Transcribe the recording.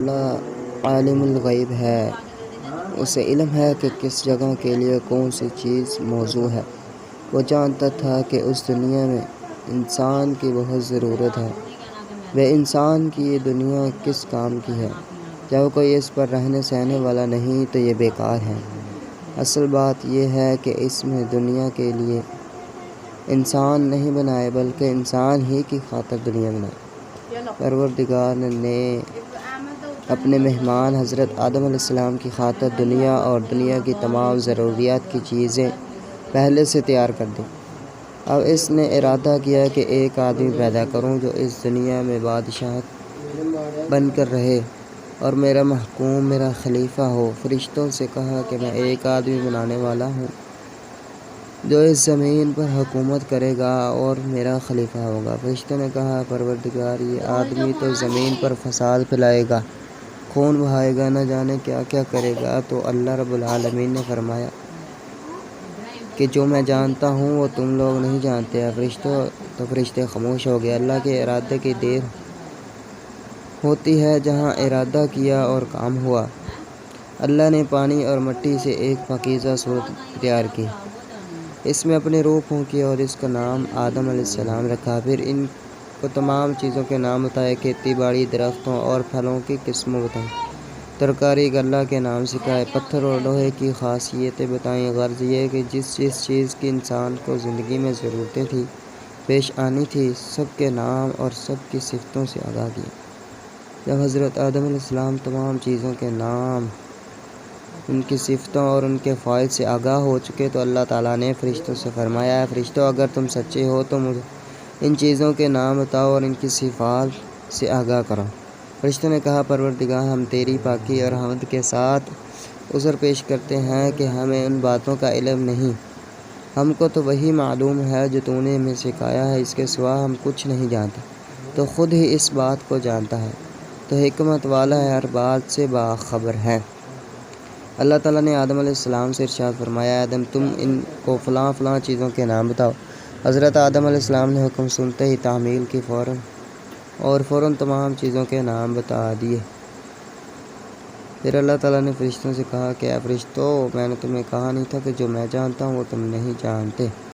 اللہ عالم الغیب ہے، اسے علم ہے کہ کس جگہ کے لیے کون سی چیز موزوں ہے۔ وہ جانتا تھا کہ اس دنیا میں انسان کی بہت ضرورت ہے۔ وہ انسان کی یہ دنیا کس کام کی ہے؟ جب کوئی اس پر رہنے سہنے والا نہیں تو یہ بیکار ہے۔ اصل بات یہ ہے کہ اس میں دنیا کے لیے انسان نہیں بنائے بلکہ انسان ہی کی خاطر دنیا بنائی۔ پروردگار نے اپنے مہمان حضرت آدم علیہ السلام کی خاطر دنیا اور دنیا کی تمام ضروریات کی چیزیں پہلے سے تیار کر دیں۔ اب اس نے ارادہ کیا کہ ایک آدمی پیدا کروں جو اس دنیا میں بادشاہت بن کر رہے اور میرا محکوم، میرا خلیفہ ہو۔ فرشتوں سے کہا کہ میں ایک آدمی بنانے والا ہوں جو اس زمین پر حکومت کرے گا اور میرا خلیفہ ہوگا۔ فرشتوں نے کہا پروردگار، یہ آدمی تو زمین پر فساد پھیلائے گا، خون بہائے گا، نہ جانے کیا کیا کرے گا۔ تو اللہ رب العالمین نے فرمایا کہ جو میں جانتا ہوں وہ تم لوگ نہیں جانتے۔ تو فرشتے خاموش ہو گئے۔ اللہ کے ارادے کی دیر ہوتی ہے، جہاں ارادہ کیا اور کام ہوا۔ اللہ نے پانی اور مٹی سے ایک پاکیزہ صورت تیار کی، اس میں اپنی روح پھونکی اور اس کا نام آدم علیہ السلام رکھا۔ پھر ان کو تمام چیزوں کے نام بتائے، کھیتی باڑی، درختوں اور پھلوں کی قسمیں بتائیں، ترکاری غلہ کے نام سکھائے، پتھر اور لوہے کی خاصیتیں بتائیں۔ غرض یہ کہ جس جس چیز کی انسان کو زندگی میں ضرورتیں تھی، پیش آنی تھی، سب کے نام اور سب کی صفتوں سے آگاہ کیا۔ جب حضرت آدم علیہ السلام تمام چیزوں کے نام، ان کی صفتوں اور ان کے فوائد سے آگاہ ہو چکے تو اللہ تعالیٰ نے فرشتوں سے فرمایا، اے فرشتوں، اگر تم سچے ہو تو مجھے ان چیزوں کے نام بتاؤ اور ان کی صفات سے آگاہ کرو۔ فرشتوں نے کہا پروردگار، ہم تیری پاکی اور حمد کے ساتھ عذر پیش کرتے ہیں کہ ہمیں ان باتوں کا علم نہیں۔ ہم کو تو وہی معلوم ہے جو تو نے ہمیں سکھایا ہے، اس کے سوا ہم کچھ نہیں جانتے۔ تو خود ہی اس بات کو جانتا ہے، تو حکمت والا ہے، ہر بات سے باخبر ہے۔ اللہ تعالیٰ نے آدم علیہ السلام سے ارشاد فرمایا، آدم تم ان کو فلاں فلاں چیزوں کے نام بتاؤ۔ حضرت آدم علیہ السلام نے حکم سنتے ہی تعمیل کی فوراً تمام چیزوں کے نام بتا دیے۔ پھر اللہ تعالیٰ نے فرشتوں سے کہا کہ اے فرشتوں، میں نے تمہیں کہا نہیں تھا کہ جو میں جانتا ہوں وہ تم نہیں جانتے۔